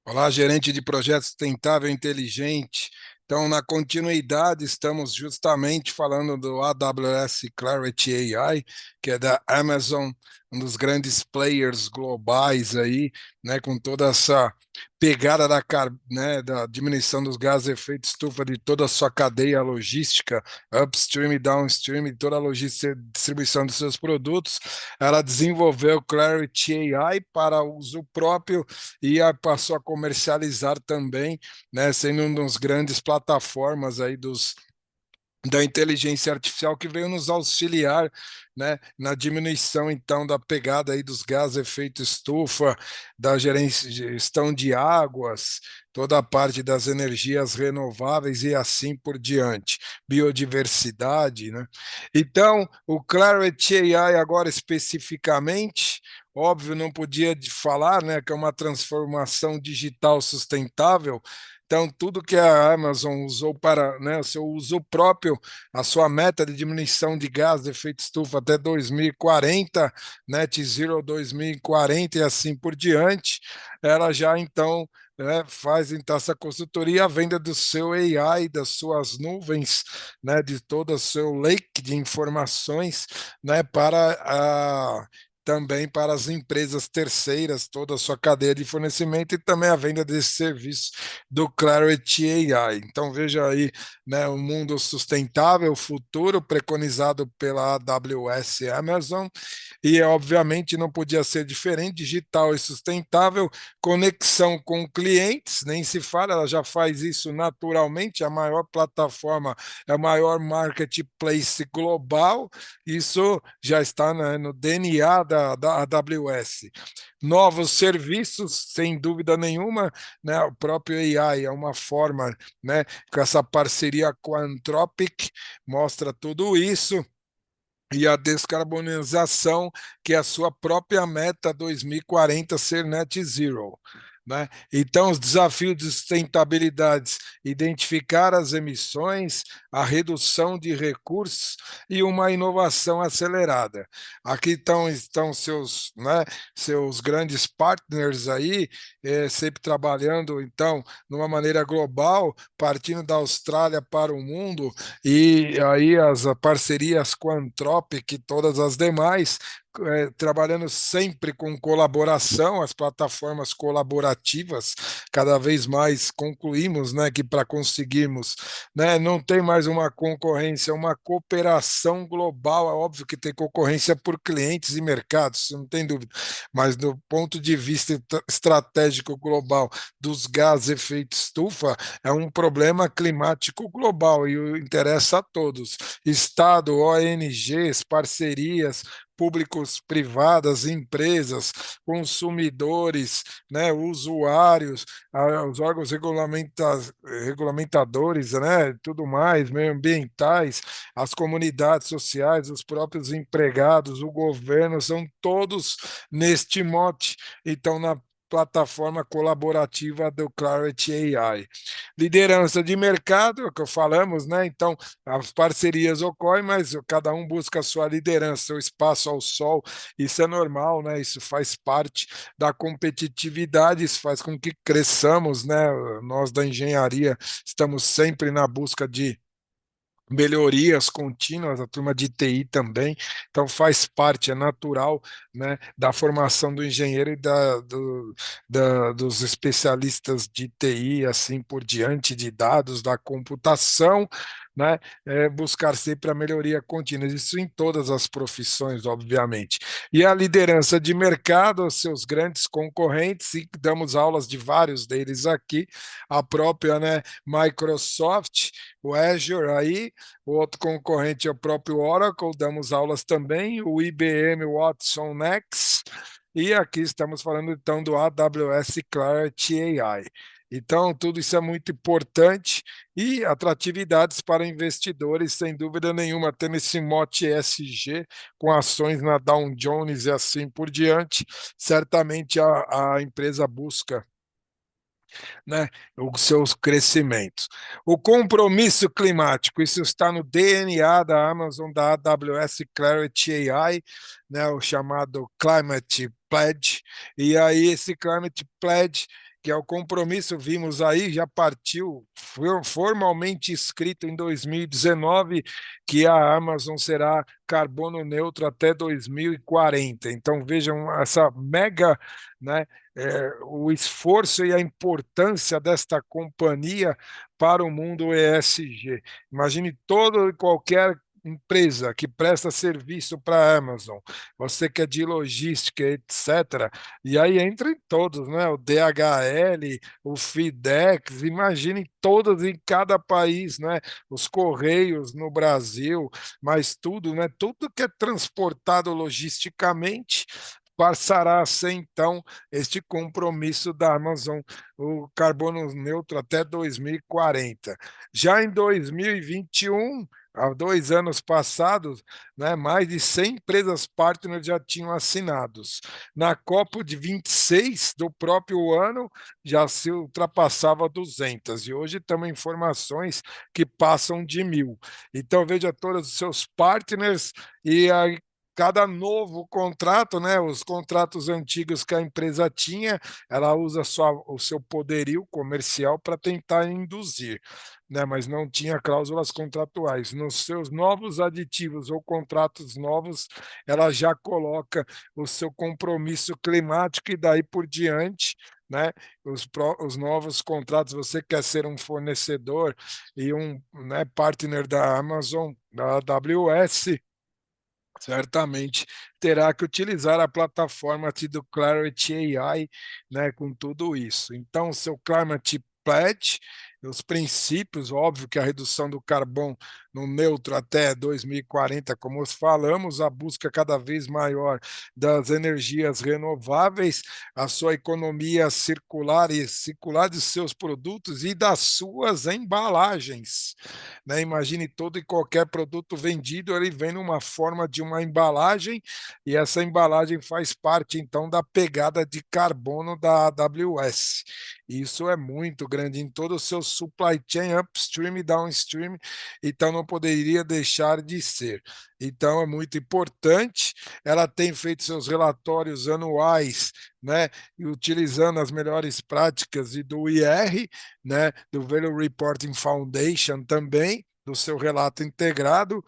Olá, gerente de projeto sustentável inteligente. Então, na continuidade, estamos justamente falando do AWS Clarity AI, que é da Amazon, um dos grandes players globais aí, né, com toda essa pegada da diminuição dos gases de efeito estufa de toda a sua cadeia logística, upstream e downstream, de toda a logística e distribuição dos seus produtos. Ela desenvolveu Clarity AI para uso próprio e passou a comercializar também, né, sendo um dos grandes plataformas aí da inteligência artificial que veio nos auxiliar, né, na diminuição então da pegada aí dos gases de efeito estufa, da gestão de águas, toda a parte das energias renováveis e assim por diante, biodiversidade, né? Então, o Clarity AI agora especificamente, óbvio, não podia falar, né, que é uma transformação digital sustentável. Então, tudo que a Amazon usou para, né, o seu uso próprio, a sua meta de diminuição de gás de efeito estufa até 2040, Net Zero 2040 e assim por diante, ela já então, né, faz então essa consultoria, a venda do seu AI, das suas nuvens, né, de todo o seu lake de informações, né, para também para as empresas terceiras, toda a sua cadeia de fornecimento e também a venda desse serviço do Clarity AI. Então veja aí, né, um mundo sustentável, futuro preconizado pela AWS Amazon e obviamente não podia ser diferente, digital e sustentável, conexão com clientes, nem se fala, ela já faz isso naturalmente, a maior plataforma, é o maior marketplace global, isso já está, né, no DNA da AWS. Novos serviços, sem dúvida nenhuma, né, o próprio AI é uma forma, né, com essa parceria com a Anthropic, mostra tudo isso, e a descarbonização, que é a sua própria meta 2040 ser net zero. Né? Então, os desafios de sustentabilidade, identificar as emissões, a redução de recursos e uma inovação acelerada. Aqui estão seus, né, seus grandes partners aí, sempre trabalhando, então, numa maneira global, partindo da Austrália para o mundo, e aí as parcerias com a Anthropic e todas as demais, trabalhando sempre com colaboração, as plataformas colaborativas, cada vez mais concluímos, né, que para conseguirmos, né, não tem mais uma concorrência, é uma cooperação global. É óbvio que tem concorrência por clientes e mercados, não tem dúvida, mas do ponto de vista estratégico global dos gases de efeito estufa, é um problema climático global e interessa a todos. Estado, ONGs, parcerias, públicos, privadas, empresas, consumidores, né, usuários, os órgãos regulamentadores, né, tudo mais, meio ambientais, as comunidades sociais, os próprios empregados, o governo, são todos neste mote. Então, na plataforma colaborativa do Clarity AI. Liderança de mercado, é o que falamos, né? Então, as parcerias ocorrem, mas cada um busca a sua liderança, seu espaço ao sol. Isso é normal, né? Isso faz parte da competitividade, isso faz com que cresçamos, né? Nós da engenharia estamos sempre na busca de melhorias contínuas, a turma de TI também, então faz parte, é natural, né, da formação do engenheiro e dos especialistas de TI, assim por diante, de dados, da computação, né, buscar sempre a melhoria contínua, isso em todas as profissões, obviamente. E a liderança de mercado, seus grandes concorrentes, e damos aulas de vários deles aqui, a própria, né, Microsoft, o Azure aí, o outro concorrente é o próprio Oracle, damos aulas também, o IBM Watson Next, e aqui estamos falando então do AWS Clarity AI. Então, tudo isso é muito importante e atratividades para investidores, sem dúvida nenhuma, tendo esse mote ESG, com ações na Dow Jones e assim por diante, certamente a empresa busca, né, os seus crescimentos. O compromisso climático, isso está no DNA da Amazon, da AWS Clarity AI, né, o chamado Climate Pledge. E aí esse Climate Pledge que é o compromisso, vimos aí, já partiu, foi formalmente escrito em 2019, que a Amazon será carbono neutro até 2040. Então vejam essa mega, né, o esforço e a importância desta companhia para o mundo ESG. Imagine todo e qualquer empresa que presta serviço para a Amazon, você que é de logística, etc. E aí entra em todos, né? O DHL, o FedEx, imagine todos em cada país, né? Os Correios no Brasil, mas tudo, né? Tudo que é transportado logisticamente passará a ser, então, este compromisso da Amazon, o carbono neutro até 2040. Já em 2021, há 2 anos passados, né, mais de 100 empresas partners já tinham assinados. Na COP de 26 do próprio ano, já se ultrapassava 200, e hoje temos informações que passam de 1.000. Então, veja todos os seus partners e cada novo contrato, né, os contratos antigos que a empresa tinha, ela usa o seu poderio comercial para tentar induzir, né, mas não tinha cláusulas contratuais. Nos seus novos aditivos ou contratos novos, ela já coloca o seu compromisso climático e daí por diante, né, os novos contratos, você quer ser um fornecedor e um, né, partner da Amazon, da AWS, certamente terá que utilizar a plataforma do Clarity AI, né, com tudo isso. Então, o seu Climate Pledge, os princípios, óbvio que a redução do carbono no neutro até 2040, como falamos, a busca cada vez maior das energias renováveis, a sua economia circular e circular de seus produtos e das suas embalagens, né? Imagine todo e qualquer produto vendido, ele vem numa forma de uma embalagem, e essa embalagem faz parte, então, da pegada de carbono da AWS. Isso é muito grande em todo o seu supply chain, upstream e downstream, então não poderia deixar de ser. Então é muito importante. Ela tem feito seus relatórios anuais, né, e utilizando as melhores práticas e do IR, né, do Value Reporting Foundation também, do seu relato integrado,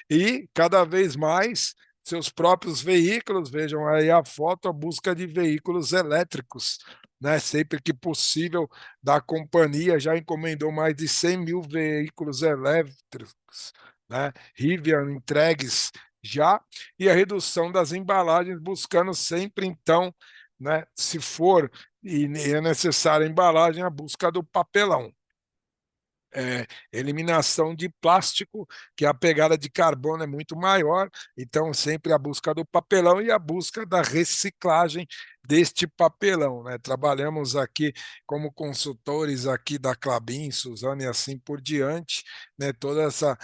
e cada vez mais seus próprios veículos, vejam aí a foto, a busca de veículos elétricos, né? Sempre que possível, da companhia já encomendou mais de 100 mil veículos elétricos, né? Rivian entregues já, e a redução das embalagens, buscando sempre, então, né, se for e é necessária a embalagem, a busca do papelão. Eliminação de plástico, que a pegada de carbono é muito maior, então sempre a busca do papelão e a busca da reciclagem deste papelão, né? Trabalhamos aqui como consultores aqui da Klabin, Suzano e assim por diante, né? Toda essa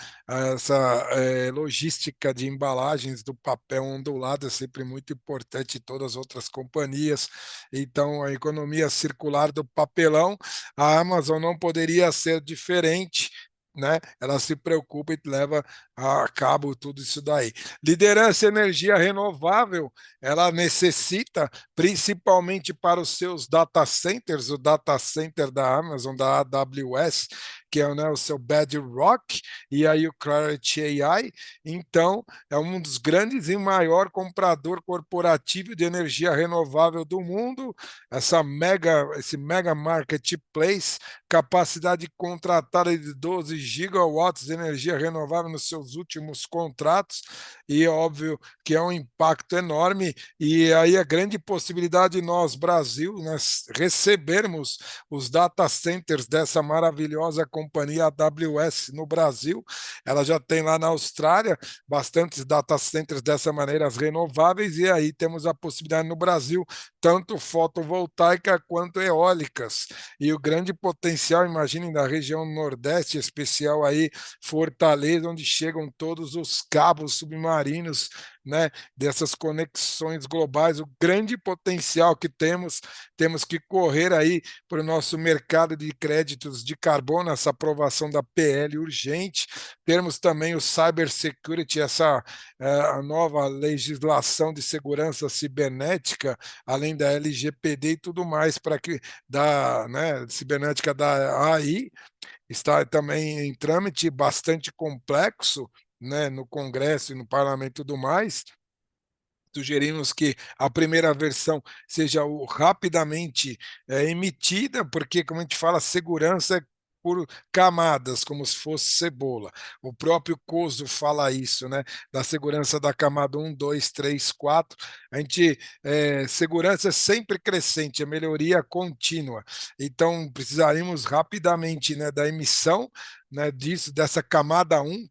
logística de embalagens do papel ondulado é sempre muito importante em todas as outras companhias, então a economia circular do papelão, a Amazon não poderia ser diferente, né? Ela se preocupa e leva a cabo tudo isso daí. Liderança em energia renovável, ela necessita, principalmente para os seus data centers, o data center da Amazon, da AWS, que é, né, o seu Bedrock, e aí o Clarity AI. Então, é um dos grandes e maior comprador corporativo de energia renovável do mundo, esse mega marketplace, capacidade contratada de 12 gigawatts de energia renovável nos seus últimos contratos, e é óbvio que é um impacto enorme, e aí a grande possibilidade de nós, Brasil, nós recebermos os data centers dessa maravilhosa companhia AWS no Brasil. Ela já tem lá na Austrália bastantes data centers dessa maneira renováveis, e aí temos a possibilidade no Brasil, tanto fotovoltaica quanto eólicas. E o grande potencial, imaginem, da região Nordeste, especial aí, Fortaleza, onde chegam pegam todos os cabos submarinos, né, dessas conexões globais, o grande potencial que temos que correr aí para o nosso mercado de créditos de carbono, essa aprovação da PL urgente, termos também o cybersecurity, essa a nova legislação de segurança cibernética, além da LGPD e tudo mais, para que da, né, cibernética da AI, está também em trâmite bastante complexo, né, no Congresso e no Parlamento e tudo mais. Sugerimos que a primeira versão seja rapidamente emitida, porque, como a gente fala, segurança é por camadas, como se fosse cebola. O próprio COSO fala isso, né? Da segurança da camada 1, 2, 3, 4. A gente, segurança é sempre crescente, é melhoria contínua. Então, precisaríamos rapidamente, né, da emissão, né, disso, dessa camada 1,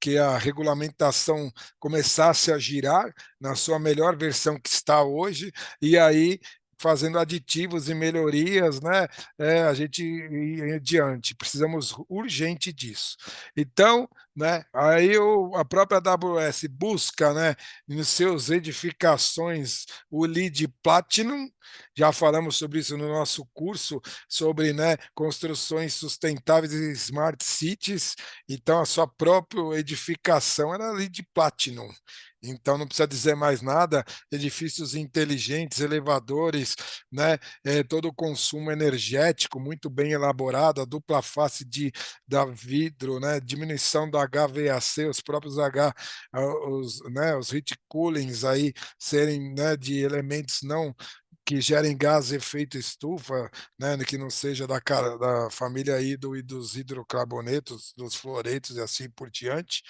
que a regulamentação começasse a girar na sua melhor versão que está hoje, e aí fazendo aditivos e melhorias, né? A gente ir adiante. Precisamos urgente disso. Então, né? Aí a própria AWS busca, né? Em seus edificações o LEED Platinum. Já falamos sobre isso no nosso curso sobre, né, construções sustentáveis e smart cities. Então, a sua própria edificação era LEED Platinum. Então não precisa dizer mais nada, edifícios inteligentes, elevadores, né, todo o consumo energético muito bem elaborado, a dupla face da vidro, né, diminuição do HVAC, os próprios né, os heat coolings aí serem, né, de elementos não que gerem gás efeito estufa, né, que não seja da família aí e dos hidrocarbonetos, dos fluoretos e assim por diante.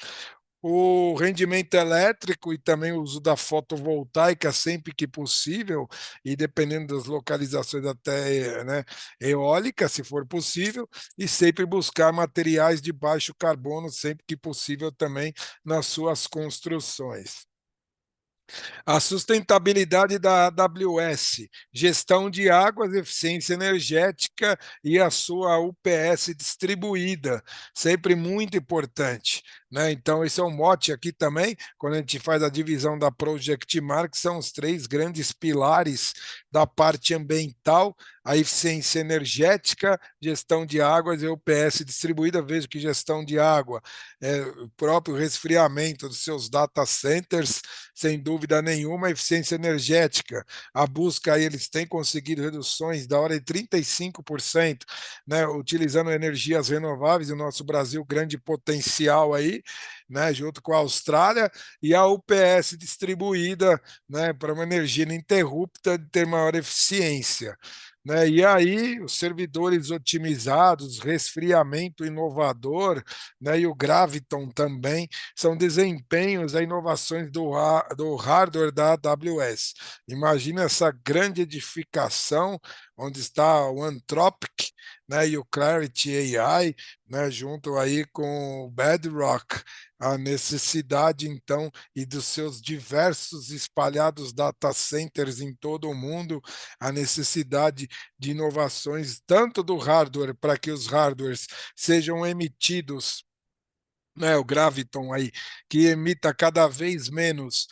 O rendimento elétrico e também o uso da fotovoltaica sempre que possível, e dependendo das localizações até, né, eólica, se for possível, e sempre buscar materiais de baixo carbono sempre que possível também nas suas construções. A sustentabilidade da AWS, gestão de águas, eficiência energética e a sua UPS distribuída, sempre muito importante, né? Então, esse é um mote aqui também, quando a gente faz a divisão da Project Mark, são os três grandes pilares da parte ambiental, a eficiência energética, gestão de águas e UPS distribuída. Vejo que gestão de água, o próprio resfriamento dos seus data centers, sem dúvida nenhuma, eficiência energética. A busca aí, eles têm conseguido reduções da hora de 35%, né, utilizando energias renováveis. O nosso Brasil, grande potencial aí, né, junto com a Austrália, e a UPS distribuída, né, para uma energia ininterrupta de ter maior eficiência. Né? E aí, os servidores otimizados, resfriamento inovador, né? E o Graviton também são desempenhos, inovações do hardware da AWS. Imagina essa grande edificação onde está o Anthropic, né, e o Clarity AI, né, junto aí com o Bedrock, a necessidade, então, e dos seus diversos espalhados data centers em todo o mundo, a necessidade de inovações, tanto do hardware, para que os hardwares sejam emitidos, né, o Graviton aí, que emita cada vez menos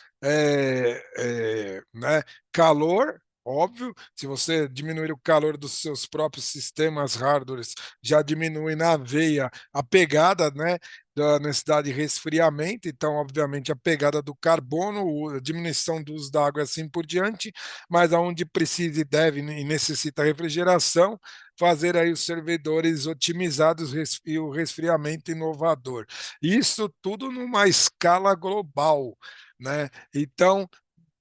né, calor, óbvio, se você diminuir o calor dos seus próprios sistemas hardwares, já diminui na veia a pegada, né, da necessidade de resfriamento, então, obviamente, a pegada do carbono, a diminuição do uso da água e assim por diante, mas aonde precisa e deve e necessita refrigeração, fazer aí os servidores otimizados e o resfriamento inovador. Isso tudo numa escala global, né? Então,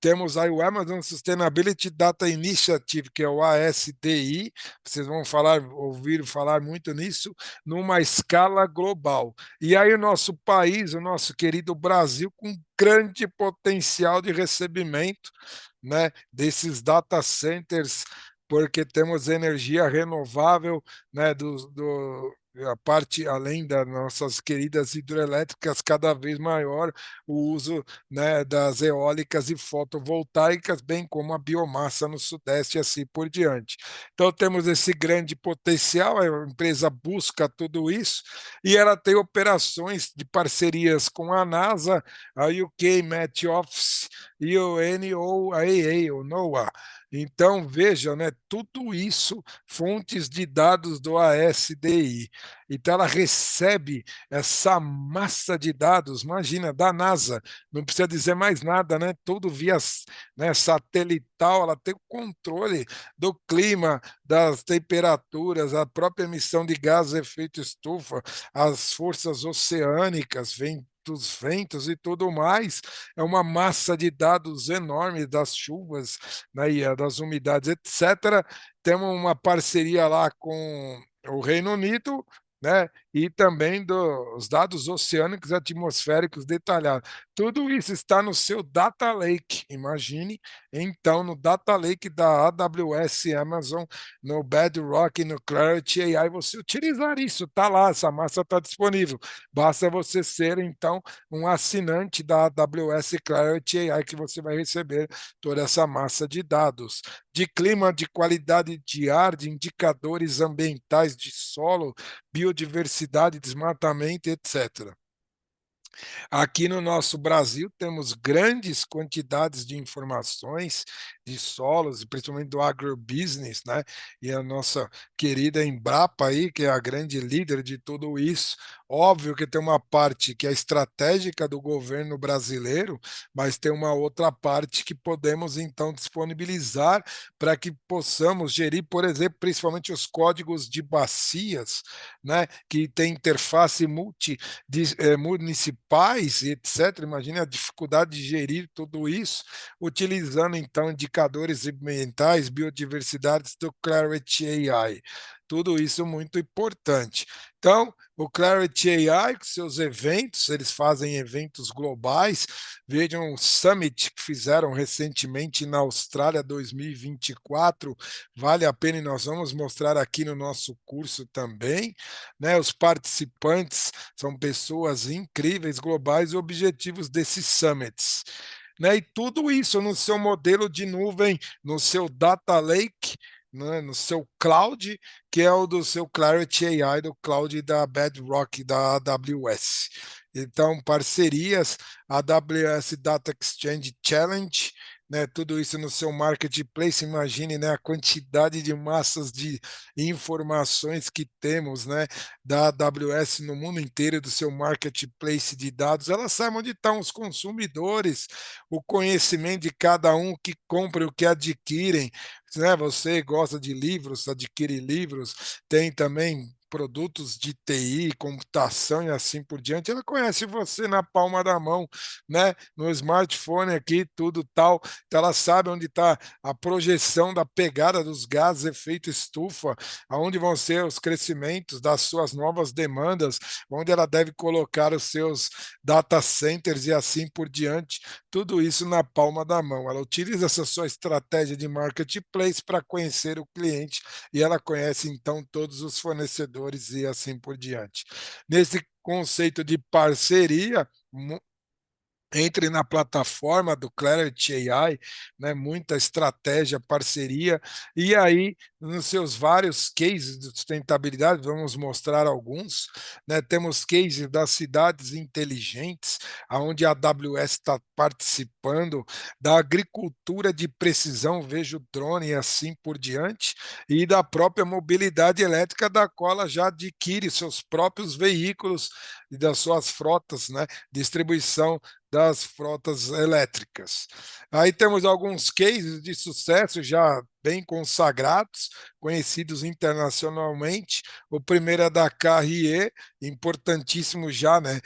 temos aí o Amazon Sustainability Data Initiative, que é o ASDI, vocês vão ouvir falar muito nisso, numa escala global. E aí o nosso país, o nosso querido Brasil, com grande potencial de recebimento, né, desses data centers, porque temos energia renovável, né, a parte além das nossas queridas hidrelétricas, cada vez maior o uso, né, das eólicas e fotovoltaicas, bem como a biomassa no Sudeste e assim por diante. Então, temos esse grande potencial, a empresa busca tudo isso e ela tem operações de parcerias com a NASA, a UK Met Office e o NOAA, o NOAA. Então, veja, né, tudo isso fontes de dados do ASDI. Então, ela recebe essa massa de dados, imagina, da NASA, não precisa dizer mais nada, né? Tudo via, né, satelital, ela tem o controle do clima, das temperaturas, a própria emissão de gases de efeito estufa, as forças oceânicas, dos ventos e tudo mais, é uma massa de dados enorme das chuvas, né, e das umidades, etc. Temos uma parceria lá com o Reino Unido, né, e também dos dados oceânicos atmosféricos detalhados. Tudo isso está no seu Data Lake, imagine, então, no Data Lake da AWS Amazon, no Bedrock e no Clarity AI, você utilizar isso, está lá, essa massa está disponível. Basta você ser, então, um assinante da AWS Clarity AI, que você vai receber toda essa massa de dados de clima, de qualidade de ar, de indicadores ambientais de solo, biodiversidade, desmatamento, etc. Aqui no nosso Brasil temos grandes quantidades de informações de solos, principalmente do agrobusiness, né? E a nossa querida Embrapa aí, que é a grande líder de tudo isso. Óbvio que tem uma parte que é estratégica do governo brasileiro, mas tem uma outra parte que podemos então disponibilizar para que possamos gerir, por exemplo, principalmente os códigos de bacias, né? Que tem interface municipais e etc. Imagine a dificuldade de gerir tudo isso, utilizando então indicadores ambientais, biodiversidades do Clarity AI. Tudo isso muito importante. Então, o Clarity AI, com seus eventos, eles fazem eventos globais. Vejam o Summit que fizeram recentemente na Austrália 2024. Vale a pena e nós vamos mostrar aqui no nosso curso também. Né? Os participantes são pessoas incríveis, globais e objetivos desses summits. Né? E tudo isso no seu modelo de nuvem, no seu data lake, né? No seu cloud, que é o do seu Clarity AI, do cloud da Bedrock, da AWS. Então, parcerias, AWS Data Exchange Challenge, né, tudo isso no seu marketplace, imagine, né, a quantidade de massas de informações que temos, né, da AWS no mundo inteiro, do seu marketplace de dados, ela sabe onde estão os consumidores, o conhecimento de cada um que compra e o que adquirem, né? Você gosta de livros, adquire livros, tem também produtos de TI, computação e assim por diante, ela conhece você na palma da mão, né? No smartphone aqui, tudo tal, então ela sabe onde está a projeção da pegada dos gases efeito estufa, aonde vão ser os crescimentos das suas novas demandas, onde ela deve colocar os seus data centers e assim por diante, tudo isso na palma da mão. Ela utiliza essa sua estratégia de marketplace para conhecer o cliente e ela conhece então todos os fornecedores e assim por diante. Nesse conceito de parceria, entre na plataforma do Clarity AI, né, muita estratégia, parceria, e aí, nos seus vários cases de sustentabilidade, vamos mostrar alguns, né, temos cases das cidades inteligentes, onde a AWS está participando, da agricultura de precisão, vejo drone e assim por diante, e da própria mobilidade elétrica, da qual ela já adquire seus próprios veículos e das suas frotas, né, distribuição das frotas elétricas. Aí temos alguns cases de sucesso já bem consagrados, conhecidos internacionalmente. O primeiro é da Carrier, importantíssimo já, né,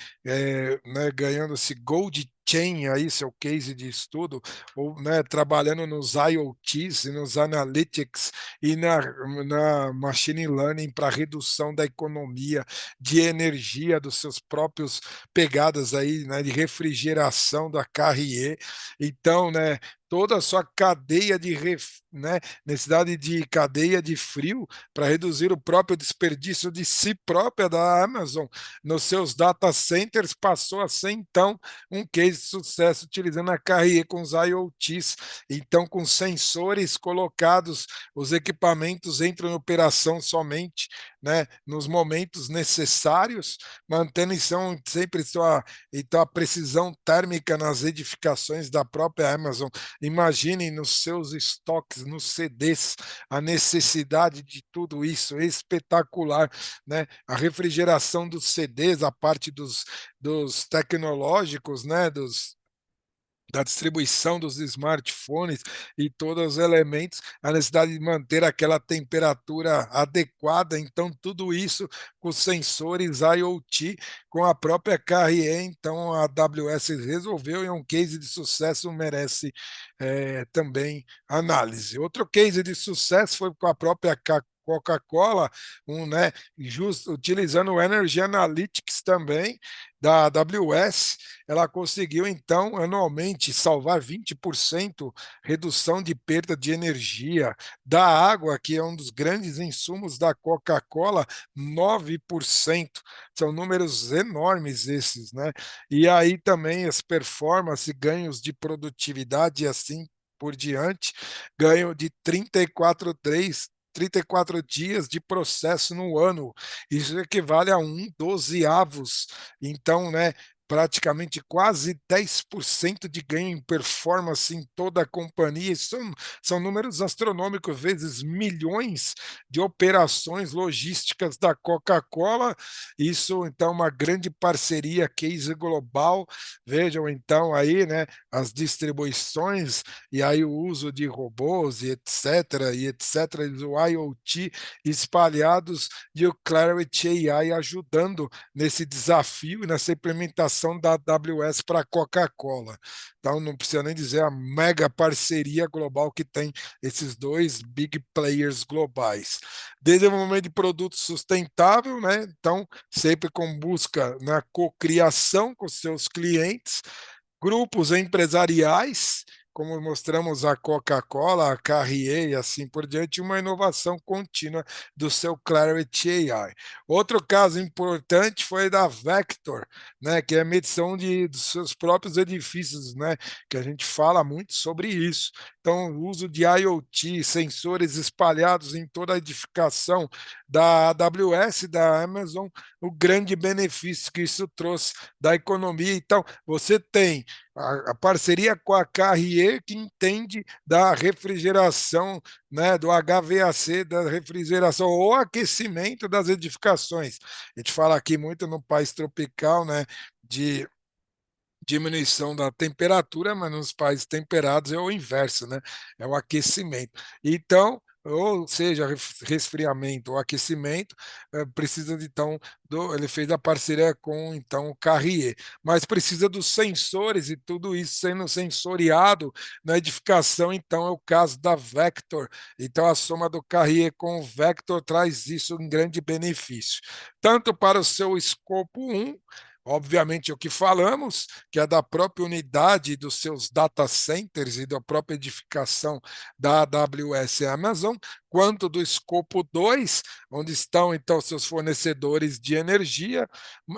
ganhando esse Gold Chain aí, seu case de estudo, ou, né, trabalhando nos IoTs e nos analytics e na machine learning para redução da economia de energia dos seus próprios pegadas aí, né, de refrigeração da Carrier. Então, né, toda a sua cadeia de né, necessidade de cadeia de frio para reduzir o próprio desperdício de si própria da Amazon nos seus data centers, passou a ser então um case de sucesso utilizando a KRE com os IoTs, então com sensores colocados, os equipamentos entram em operação somente, né, nos momentos necessários, mantendo então, sempre então, a precisão térmica nas edificações da própria Amazon. Imaginem nos seus estoques, nos CDs, a necessidade de tudo isso, é espetacular, né? A refrigeração dos CDs, a parte dos tecnológicos, né? Da distribuição dos smartphones e todos os elementos, a necessidade de manter aquela temperatura adequada. Então, tudo isso com sensores IoT, com a própria KRE. Então, a AWS resolveu e é um case de sucesso, merece também análise. Outro case de sucesso foi com a própria Coca-Cola, né, utilizando o Energy Analytics também da AWS, ela conseguiu então anualmente salvar 20% redução de perda de energia, da água, que é um dos grandes insumos da Coca-Cola, 9%. São números enormes esses, né? E aí também as performances, ganhos de produtividade e assim por diante, ganho de 34 dias de processo no ano. Isso equivale a um dozeavos. Então, né, praticamente quase 10% de ganho em performance em toda a companhia. São números astronômicos, vezes milhões de operações logísticas da Coca-Cola. Isso, então, uma grande parceria, case global. Vejam, então, aí, né, as distribuições e aí o uso de robôs e etc., o IoT espalhados e o Clarity AI ajudando nesse desafio e nessa implementação da AWS para a Coca-Cola. Então, não precisa nem dizer a mega parceria global que tem esses dois big players globais. Desenvolvimento de produto sustentável, né? Então, sempre com busca na cocriação com seus clientes, grupos empresariais, como mostramos a Coca-Cola, a Carrier e assim por diante, uma inovação contínua do seu Clarity AI. Outro caso importante foi da Vector, né, que é a medição dos seus próprios edifícios, né, que a gente fala muito sobre isso. Então, o uso de IoT, sensores espalhados em toda a edificação da AWS, da Amazon, o grande benefício que isso trouxe da economia. Então, você tem a parceria com a Carrier, que entende da refrigeração, né, do HVAC, da refrigeração ou aquecimento das edificações. A gente fala aqui muito no país tropical, né, de diminuição da temperatura, mas nos países temperados é o inverso, né? É o aquecimento. Então, ou seja, resfriamento ou aquecimento, precisa de, então, ele fez a parceria com então o Carrier, mas precisa dos sensores e tudo isso sendo sensoriado na edificação, então é o caso da Vector. Então a soma do Carrier com o Vector traz isso em grande benefício, tanto para o seu escopo 1, obviamente, o que falamos, que é da própria unidade dos seus data centers e da própria edificação da AWS Amazon, quanto do escopo 2, onde estão então seus fornecedores de energia,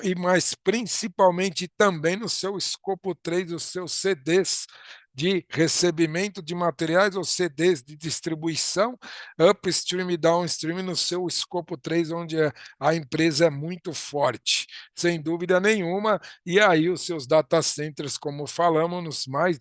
e mais principalmente também no seu escopo 3, os seus CDs de recebimento de materiais ou CDs de distribuição, upstream e downstream no seu escopo 3, onde a empresa é muito forte, sem dúvida nenhuma, e aí os seus data centers, como falamos, nos mais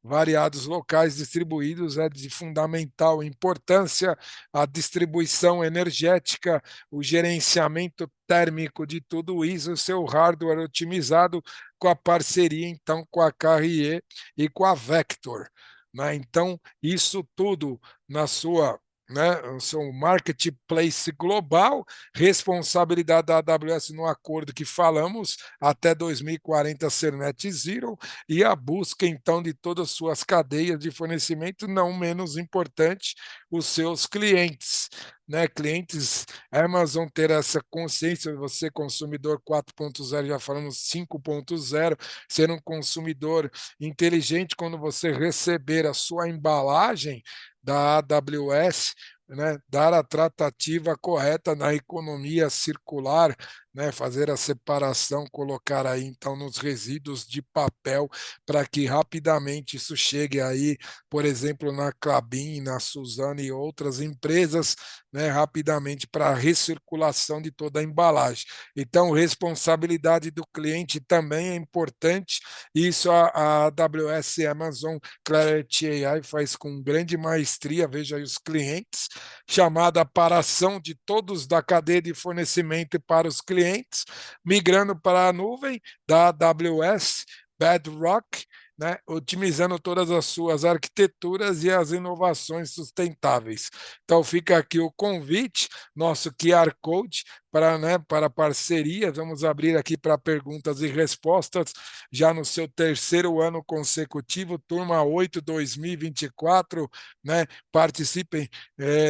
variados locais distribuídos é de fundamental importância, a distribuição energética, o gerenciamento térmico de tudo isso, o seu hardware otimizado com a parceria então com a Carrier e com a Vector, né? Então, isso tudo na sua, né, o seu marketplace global, responsabilidade da AWS no acordo que falamos, até 2040 ser net zero, e a busca, então, de todas as suas cadeias de fornecimento, não menos importante, os seus clientes. né? Clientes Amazon ter essa consciência, você consumidor 4.0, já falamos 5.0, ser um consumidor inteligente quando você receber a sua embalagem da AWS, né, dar a tratativa correta na economia circular, né, fazer a separação, colocar aí então nos resíduos de papel para que rapidamente isso chegue aí, por exemplo, na Klabin, na Suzano e outras empresas, né, rapidamente para a recirculação de toda a embalagem. Então, responsabilidade do cliente também é importante. Isso a AWS Amazon Clarity AI faz com grande maestria, veja aí os clientes, chamada para ação de todos da cadeia de fornecimento para os clientes, migrando para a nuvem da AWS Bedrock, né, otimizando todas as suas arquiteturas e as inovações sustentáveis. Então fica aqui o convite, nosso QR Code para, né, para parcerias. Vamos abrir aqui para perguntas e respostas, já no seu terceiro ano consecutivo, turma 8 2024, né? Participem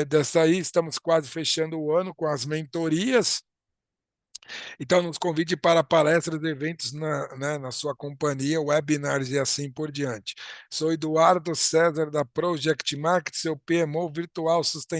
dessa aí, estamos quase fechando o ano com as mentorias. Então, nos convide para palestras e eventos né, na sua companhia, webinars e assim por diante. Sou Eduardo César da Project Market, seu PMO virtual sustentável.